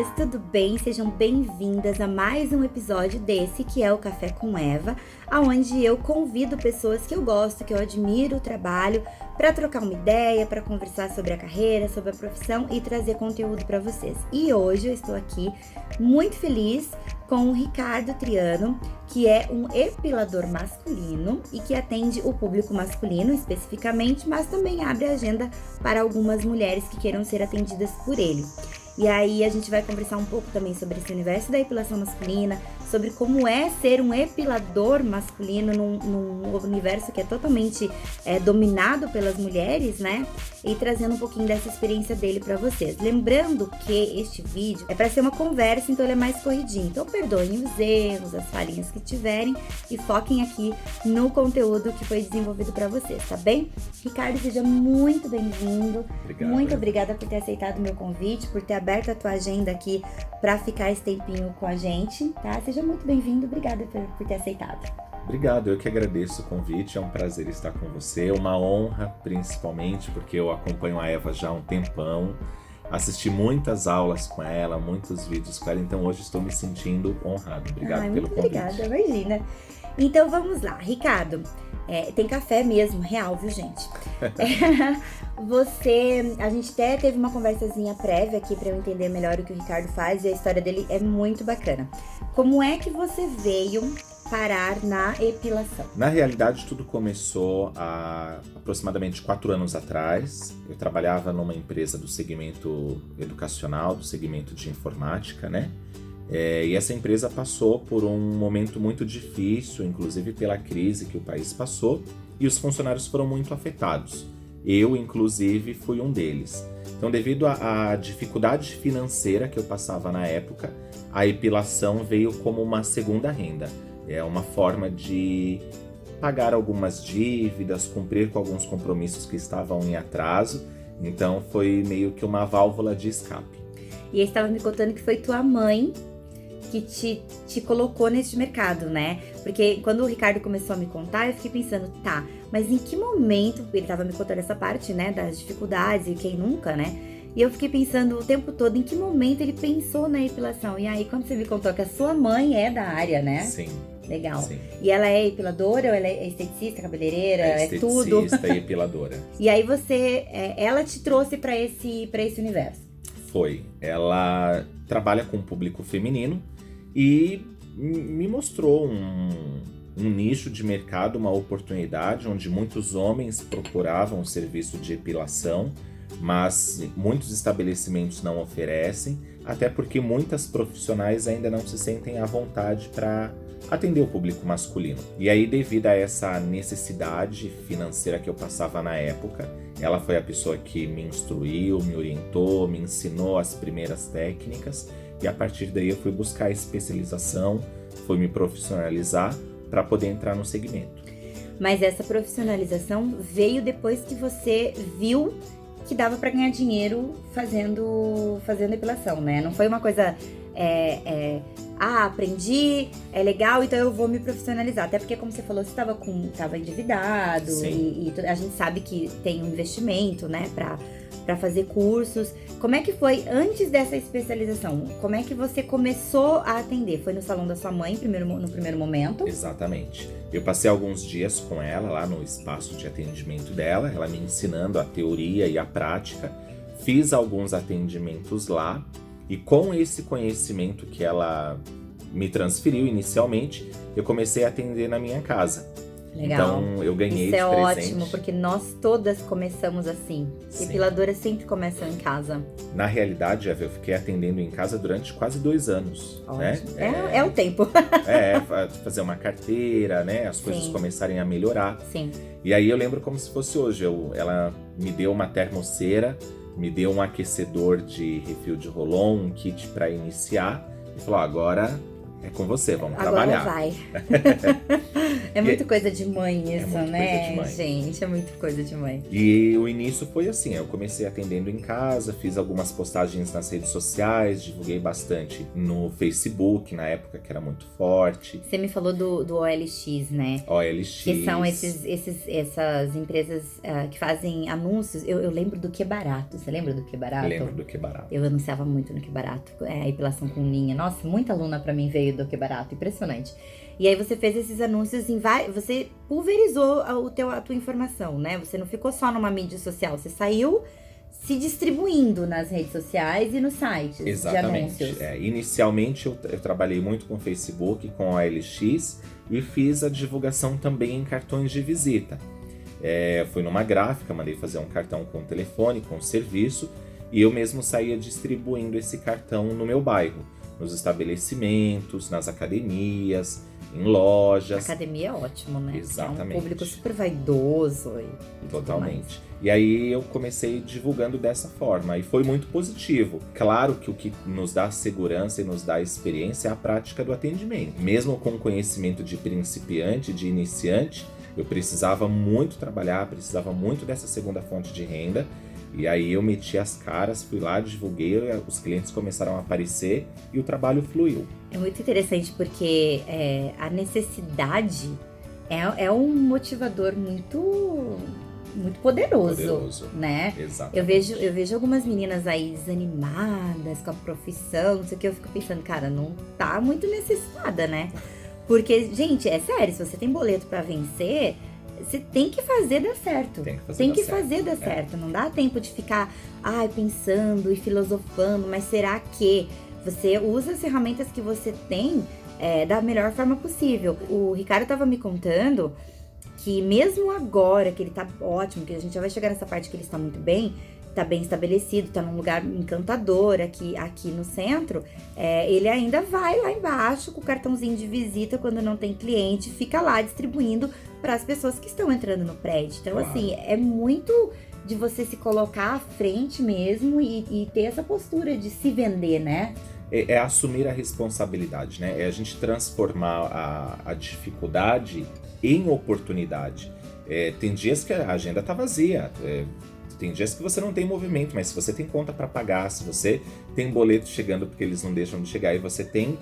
amigas, tudo bem? Sejam bem-vindas a mais um episódio desse, que é o Café com Eva, onde eu convido pessoas que eu gosto, que eu admiro o trabalho, para trocar uma ideia, para conversar sobre a carreira, sobre a profissão e trazer conteúdo para vocês. E hoje eu estou aqui muito feliz com o Ricardo Triano, que é um epilador masculino e que atende o público masculino especificamente, mas também abre a agenda para algumas mulheres que queiram ser atendidas por ele. E aí a gente vai conversar um pouco também sobre esse universo da epilação masculina, sobre como é ser um epilador masculino num universo que é totalmente dominado pelas mulheres, né? E trazendo um pouquinho dessa experiência dele pra vocês. Lembrando que este vídeo é pra ser uma conversa, então ele é mais corridinho. Então perdoem os erros, as falhinhas que tiverem e foquem aqui no conteúdo que foi desenvolvido pra vocês, tá bem? Ricardo, seja muito bem-vindo. Obrigado. Muito obrigada por ter aceitado o meu convite, por ter aberto a tua agenda aqui pra ficar esse tempinho com a gente, tá? Seja muito bem-vindo, obrigada por ter aceitado. Obrigado, eu que agradeço o convite, é um prazer estar com você, uma honra principalmente porque eu acompanho a Eva já há um tempão, assisti muitas aulas com ela, muitos vídeos com ela, então hoje estou me sentindo honrado. Obrigado pelo convite. Obrigada, imagina. Então vamos lá, Ricardo, tem café mesmo, real, viu, gente? A gente até teve uma conversazinha prévia aqui para eu entender melhor o que o Ricardo faz e a história dele é muito bacana. Como é que você veio parar na epilação? Na realidade, tudo começou há aproximadamente 4 anos atrás. Eu trabalhava numa empresa do segmento educacional, do segmento de informática, né? E essa empresa passou por um momento muito difícil, inclusive pela crise que o país passou, e os funcionários foram muito afetados. Eu, inclusive, fui um deles. Então, devido à dificuldade financeira que eu passava na época, a epilação veio como uma segunda renda. É uma forma de pagar algumas dívidas, cumprir com alguns compromissos que estavam em atraso. Então, foi meio que uma válvula de escape. E aí, você estava me contando que foi tua mãe que te colocou nesse mercado, né? Porque quando o Ricardo começou a me contar, eu fiquei pensando, tá, mas em que momento, ele tava me contando essa parte, né, das dificuldades e quem nunca, né? E eu fiquei pensando o tempo todo em que momento ele pensou na epilação. E aí, quando você me contou que a sua mãe é da área, né? Sim. Legal. Sim. E ela é epiladora, ou ela é esteticista, cabeleireira, é tudo? Esteticista e epiladora. E aí ela te trouxe pra esse universo? Foi. Ela trabalha com o público feminino e me mostrou um nicho de mercado, uma oportunidade onde muitos homens procuravam o serviço de epilação, mas muitos estabelecimentos não oferecem, até porque muitas profissionais ainda não se sentem à vontade para atender o público masculino. E aí, devido a essa necessidade financeira que eu passava na época, ela foi a pessoa que me instruiu, me orientou, me ensinou as primeiras técnicas, e a partir daí eu fui buscar a especialização, fui me profissionalizar para poder entrar no segmento. Mas essa profissionalização veio depois que você viu que dava para ganhar dinheiro fazendo epilação, né? Não foi uma coisa, aprendi, é legal, então eu vou me profissionalizar. Até porque, como você falou, você tava endividado e a gente sabe que tem um investimento, né, para fazer cursos. Como é que foi antes dessa especialização? Como é que você começou a atender? Foi no salão da sua mãe no primeiro momento? Exatamente. Eu passei alguns dias com ela lá no espaço de atendimento dela, ela me ensinando a teoria e a prática. Fiz alguns atendimentos lá e com esse conhecimento que ela me transferiu inicialmente, eu comecei a atender na minha casa. Legal. Então eu ganhei Isso de é presente. ótimo, porque nós todas começamos assim. Sim. Epiladoras sempre começam em casa. Na realidade, eu fiquei atendendo em casa durante quase 2 anos. Né? É o tempo. Fazer uma carteira, né? As coisas começarem a melhorar. Sim. E aí eu lembro como se fosse hoje. Ela me deu uma termoceira, me deu um aquecedor de refil de Rolon, um kit para iniciar. E falou, agora É com você, vamos Agora trabalhar. vai. É muito coisa de mãe isso, muito né? coisa de mãe. Gente, é muito coisa de mãe. E o início foi assim, eu comecei atendendo em casa, fiz algumas postagens nas redes sociais, divulguei bastante no Facebook, na época que era muito forte. Você me falou do OLX, né? OLX. Que são essas empresas que fazem anúncios. Eu lembro do Que Barato. Você lembra do Que Barato? Lembro do Que Barato. Eu anunciava muito no Que Barato. A epilação com linha. Nossa, muita aluna pra mim veio do Que Barato. Impressionante. E aí você fez esses anúncios em vários... Você pulverizou a tua informação, né? Você não ficou só numa mídia social. Você saiu se distribuindo nas redes sociais e nos sites de anúncios. Inicialmente eu trabalhei muito com Facebook, com a OLX e fiz a divulgação também em cartões de visita. Fui numa gráfica, mandei fazer um cartão com telefone, com serviço, e eu mesmo saía distribuindo esse cartão no meu bairro, nos estabelecimentos, nas academias, em lojas. Academia é ótimo, né? Exatamente. É um público super vaidoso. Totalmente. E aí eu comecei divulgando dessa forma e foi muito positivo. Claro que o que nos dá segurança e nos dá experiência é a prática do atendimento. Mesmo com conhecimento de principiante, de iniciante, eu precisava muito trabalhar, precisava muito dessa segunda fonte de renda. E aí eu meti as caras, fui lá, divulguei, os clientes começaram a aparecer e o trabalho fluiu. É muito interessante porque a necessidade é um motivador muito poderoso, né? Exatamente. Eu vejo algumas meninas aí desanimadas com a profissão, não sei o que, eu fico pensando, cara, não tá muito necessitada, né? Porque, gente, é sério, se você tem boleto pra vencer, você tem que fazer dar certo. Tem que fazer dar certo. Não dá tempo de ficar pensando e filosofando, mas será que você usa as ferramentas que você tem da melhor forma possível? O Ricardo estava me contando que mesmo agora que ele tá ótimo, que a gente já vai chegar nessa parte que ele está muito bem, tá bem estabelecido, tá num lugar encantador aqui no centro, ele ainda vai lá embaixo com o cartãozinho de visita quando não tem cliente, fica lá distribuindo para as pessoas que estão entrando no prédio. Então, assim, é muito de você se colocar à frente mesmo e ter essa postura de se vender, né? É assumir a responsabilidade, né? É a gente transformar a dificuldade em oportunidade. Tem dias que a agenda tá vazia, tem dias que você não tem movimento, mas se você tem conta para pagar, se você tem boleto chegando porque eles não deixam de chegar e você tem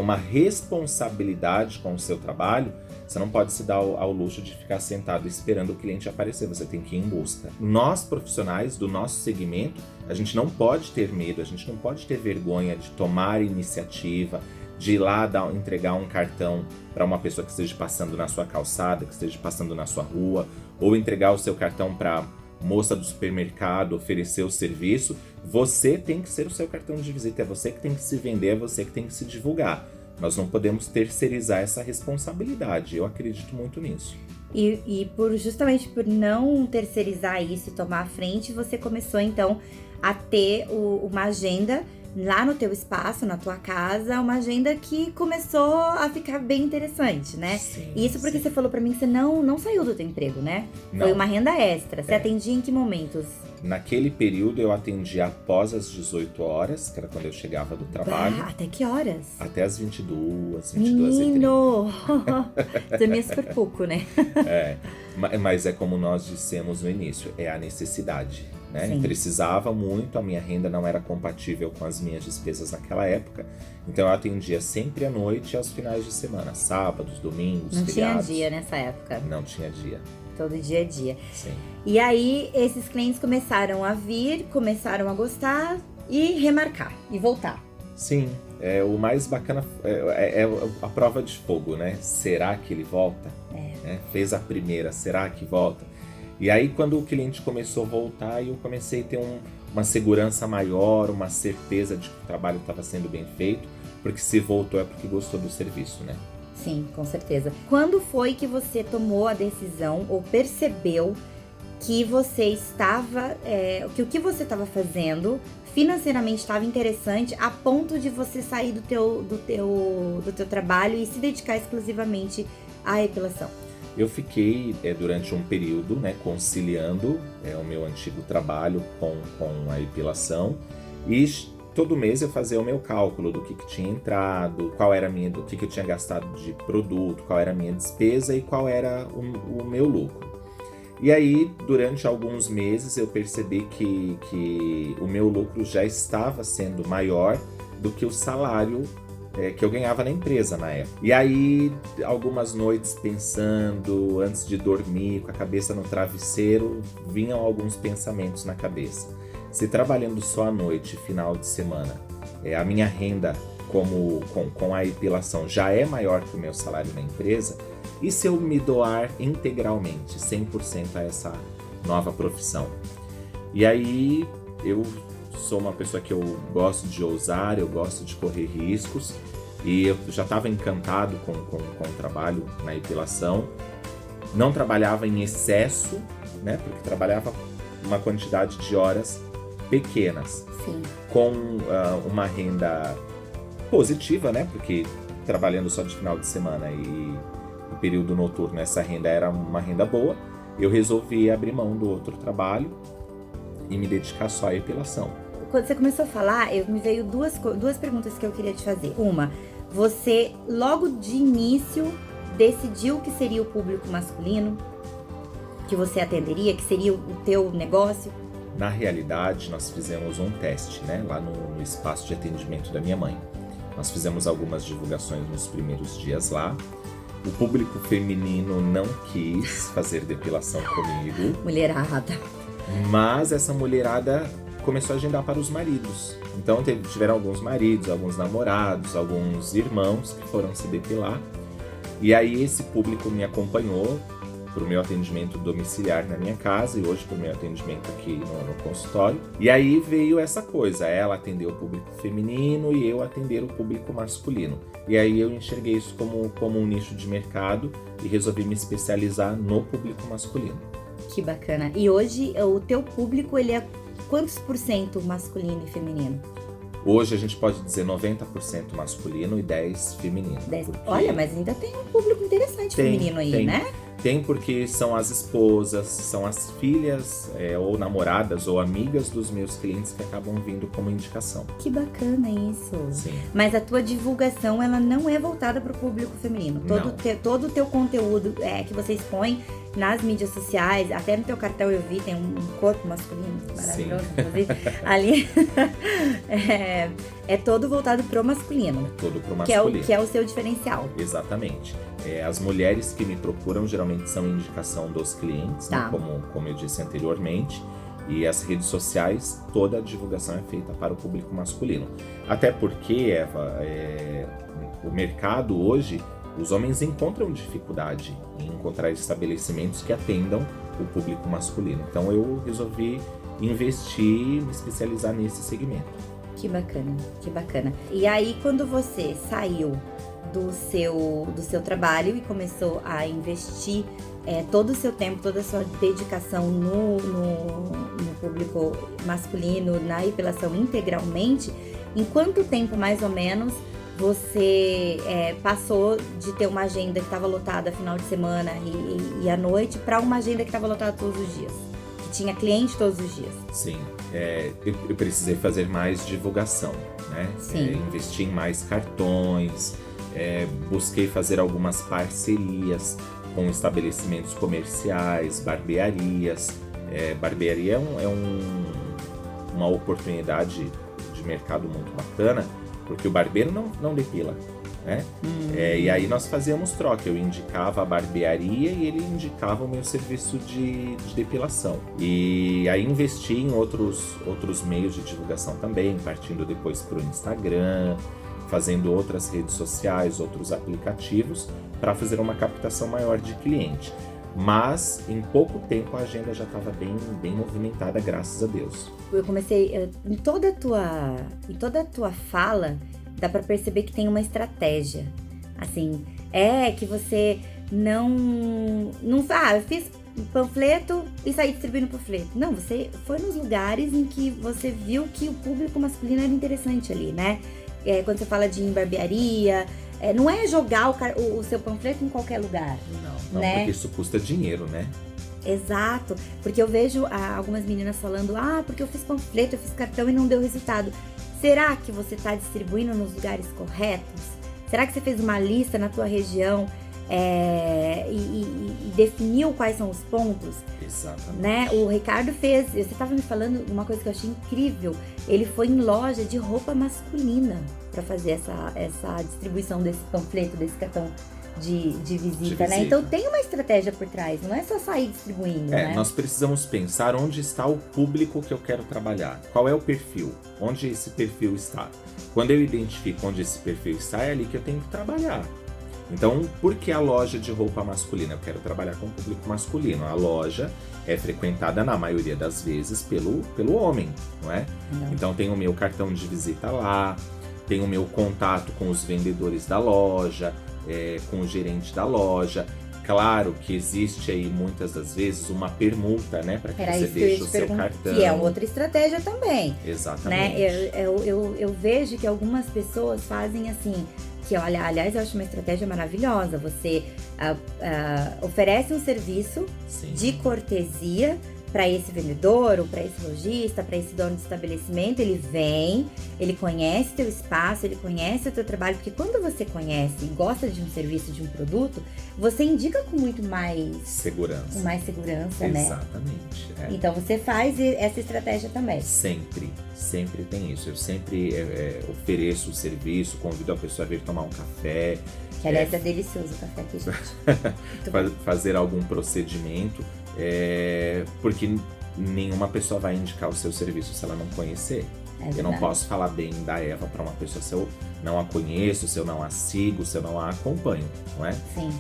uma responsabilidade com o seu trabalho, você não pode se dar ao luxo de ficar sentado esperando o cliente aparecer, você tem que ir em busca. Nós, profissionais do nosso segmento, a gente não pode ter medo, a gente não pode ter vergonha de tomar iniciativa, de ir lá entregar um cartão para uma pessoa que esteja passando na sua calçada, que esteja passando na sua rua, ou entregar o seu cartão para moça do supermercado, oferecer o serviço. Você tem que ser o seu cartão de visita, é você que tem que se vender, é você que tem que se divulgar. Nós não podemos terceirizar essa responsabilidade, eu acredito muito nisso. E justamente por não terceirizar isso e tomar a frente, você começou então a ter uma agenda lá no teu espaço, na tua casa, uma agenda que começou a ficar bem interessante, né? Sim, isso porque você falou pra mim que você não saiu do teu emprego, né? Não. Foi uma renda extra. Você atendia em que momentos? Naquele período eu atendia após as 18 horas, que era quando eu chegava do trabalho. Até que horas? Até as 22, 22h30. Menino! Dormia super pouco, né? Mas é como nós dissemos no início, é a necessidade, né? Sim. Precisava muito, a minha renda não era compatível com as minhas despesas naquela época, então eu atendia sempre à noite e aos finais de semana, sábados, domingos, Não feriados. tinha dia nessa época. Não tinha dia. Todo dia a dia. Sim. E aí, esses clientes começaram a vir, começaram a gostar e remarcar, e voltar. Sim, o mais bacana é a prova de fogo, né? Será que ele volta? Fez a primeira, será que volta? E aí, quando o cliente começou a voltar, eu comecei a ter uma segurança maior, uma certeza de que o trabalho estava sendo bem feito, porque se voltou é porque gostou do serviço, né? Sim, com certeza. Quando foi que você tomou a decisão ou percebeu que você estava, que o que você estava fazendo financeiramente estava interessante a ponto de você sair do teu trabalho e se dedicar exclusivamente à epilação? Eu fiquei durante um período, né, conciliando o meu antigo trabalho com a epilação e todo mês eu fazia o meu cálculo do que tinha entrado, qual era a minha, do que eu tinha gastado de produto, qual era a minha despesa e qual era o meu lucro. E aí, durante alguns meses, eu percebi que o meu lucro já estava sendo maior do que o salário que eu ganhava na empresa na época. E aí, algumas noites pensando, antes de dormir, com a cabeça no travesseiro, vinham alguns pensamentos na cabeça. Se trabalhando só à noite, final de semana, a minha renda com a epilação já é maior que o meu salário na empresa, e se eu me doar integralmente, 100% a essa nova profissão? E aí, eu sou uma pessoa que eu gosto de ousar, eu gosto de correr riscos, e eu já estava encantado com o trabalho na epilação. Não trabalhava em excesso, né, porque trabalhava uma quantidade de horas pequenas. Sim. Com uma renda positiva, né, porque trabalhando só de final de semana e período noturno, essa renda era uma renda boa. Eu resolvi abrir mão do outro trabalho e me dedicar só à epilação. Quando você começou a falar, me veio duas perguntas que eu queria te fazer. Uma, você logo de início decidiu que seria o público masculino que você atenderia, que seria o teu negócio? Na realidade, nós fizemos um teste, né, lá no espaço de atendimento da minha mãe. Nós fizemos algumas divulgações nos primeiros dias lá. O público feminino não quis fazer depilação comigo. Mulherada. Mas essa mulherada começou a agendar para os maridos. Então tiveram alguns maridos, alguns namorados, alguns irmãos que foram se depilar. E aí esse público me acompanhou para o meu atendimento domiciliar na minha casa e hoje para o meu atendimento aqui no consultório. E aí veio essa coisa, ela atender o público feminino e eu atender o público masculino. E aí eu enxerguei isso como um nicho de mercado e resolvi me especializar no público masculino. Que bacana. E hoje o teu público, ele é quantos por cento masculino e feminino? Hoje a gente pode dizer 90% masculino e 10% feminino. Olha, mas ainda tem um público interessante feminino aí, né? Tem porque são as esposas, são as filhas ou namoradas ou amigas dos meus clientes que acabam vindo como indicação. Que bacana isso. Sim. Mas a tua divulgação, ela não é voltada para o público feminino. Todo o teu conteúdo que você expõe nas mídias sociais, até no teu cartão eu vi, tem um corpo masculino maravilhoso, inclusive. Ali é todo voltado pro masculino. Todo pro masculino. Que é o seu diferencial. Exatamente. As mulheres que me procuram geralmente são indicação dos clientes, tá, né, como eu disse anteriormente. E as redes sociais, toda a divulgação é feita para o público masculino. Até porque, Eva, o mercado hoje, os homens encontram dificuldade em encontrar estabelecimentos que atendam o público masculino. Então eu resolvi investir, me especializar nesse segmento. Que bacana, que bacana. E aí, quando você saiu do seu trabalho e começou a investir todo o seu tempo, toda a sua dedicação no público masculino, na epilação integralmente, em quanto tempo, mais ou menos, você passou de ter uma agenda que estava lotada final de semana e à noite para uma agenda que estava lotada todos os dias? Que tinha cliente todos os dias? Sim, eu precisei fazer mais divulgação, né? Sim. Investir em mais cartões, busquei fazer algumas parcerias com estabelecimentos comerciais, barbearias. Barbearia é uma oportunidade de mercado muito bacana, porque o barbeiro não depila, né? E aí nós fazíamos troca, eu indicava a barbearia e ele indicava o meu serviço de depilação. E aí investi em outros meios de divulgação também, partindo depois para o Instagram, fazendo outras redes sociais, outros aplicativos, para fazer uma captação maior de cliente. Mas em pouco tempo a agenda já estava bem movimentada, graças a Deus. Eu comecei, em toda a tua fala, dá para perceber que tem uma estratégia. Assim, que você não eu fiz panfleto e saí distribuindo panfleto. Não, você foi nos lugares em que você viu que o público masculino era interessante ali, né? Quando você fala de barbearia, não é jogar o seu panfleto em qualquer lugar. Não, né? Porque isso custa dinheiro, né? Exato, porque eu vejo algumas meninas falando, porque eu fiz panfleto, eu fiz cartão e não deu resultado. Será que você está distribuindo nos lugares corretos? Será que você fez uma lista na tua região e definiu quais são os pontos? Exatamente. Né? O Ricardo fez, você estava me falando uma coisa que eu achei incrível. Ele foi em loja de roupa masculina para fazer essa distribuição desse panfleto, desse cartão de visita, né? Então tem uma estratégia por trás, não é só sair distribuindo, né? Nós precisamos pensar onde está o público que eu quero trabalhar. Qual é o perfil? Onde esse perfil está? Quando eu identifico onde esse perfil está, é ali que eu tenho que trabalhar. Então, por que a loja de roupa masculina? Eu quero trabalhar com o público masculino. A loja é frequentada, na maioria das vezes, pelo homem, não é? Não. Então, tem o meu cartão de visita lá, tem o meu contato com os vendedores da loja, com o gerente da loja. Claro que existe aí, muitas das vezes, uma permuta, né? Para que você deixe o seu cartão. Que é outra estratégia também. Exatamente. Né? Eu vejo que algumas pessoas fazem assim, que olha, aliás, eu acho uma estratégia maravilhosa. Você oferece um serviço Sim. de cortesia para esse vendedor, ou para esse lojista, para esse dono de estabelecimento. Ele vem, ele conhece teu espaço, ele conhece o teu trabalho, porque quando você conhece e gosta de um serviço, de um produto, você indica com muito mais segurança. Né? Exatamente. Então você faz essa estratégia também. Sempre tem isso. Eu sempre ofereço o serviço, convido a pessoa a vir tomar um café. Que aliás é delicioso o café aqui, gente. Fazer algum procedimento. Porque nenhuma pessoa vai indicar o seu serviço se ela não conhecer. Eu não posso falar bem da Eva para uma pessoa se eu não a conheço, se eu não a sigo, se eu não a acompanho, não é? Sim.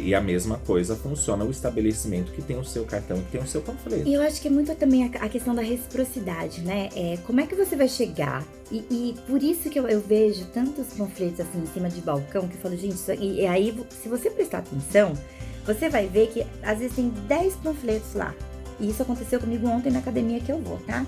E a mesma coisa funciona o estabelecimento que tem o seu cartão, que tem o seu panfleto. E eu acho que é muito também a questão da reciprocidade, né? Como é que você vai chegar? E por isso que eu vejo tantos panfletos assim em cima de balcão, que eu falo, gente, e aí se você prestar atenção, você vai ver que às vezes tem 10 panfletos lá. E isso aconteceu comigo ontem na academia que eu vou, tá?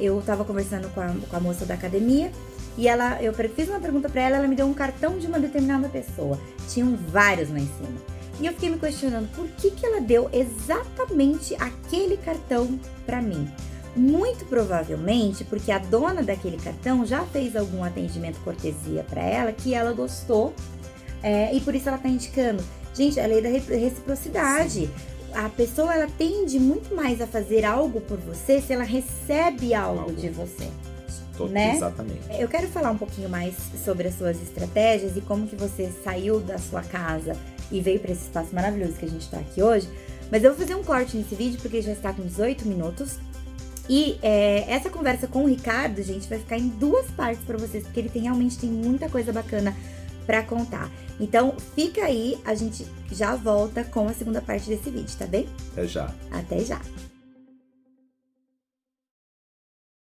Eu tava conversando com a moça da academia e eu fiz uma pergunta pra ela, ela me deu um cartão de uma determinada pessoa. Tinham vários lá em cima. E eu fiquei me questionando por que ela deu exatamente aquele cartão pra mim. Muito provavelmente porque a dona daquele cartão já fez algum atendimento cortesia pra ela que ela gostou e por isso ela tá indicando. Gente, a lei da reciprocidade. Sim. A pessoa, ela tende muito mais a fazer algo por você se ela recebe algo de você. Né? Exatamente. Eu quero falar um pouquinho mais sobre as suas estratégias e como que você saiu da sua casa e veio para esse espaço maravilhoso que a gente tá aqui hoje. Mas eu vou fazer um corte nesse vídeo porque já está com 18 minutos. E essa conversa com o Ricardo, gente, vai ficar em 2 partes para vocês, porque ele realmente tem muita coisa bacana para contar. Então, fica aí, a gente já volta com a segunda parte desse vídeo, tá bem? Até já. Até já.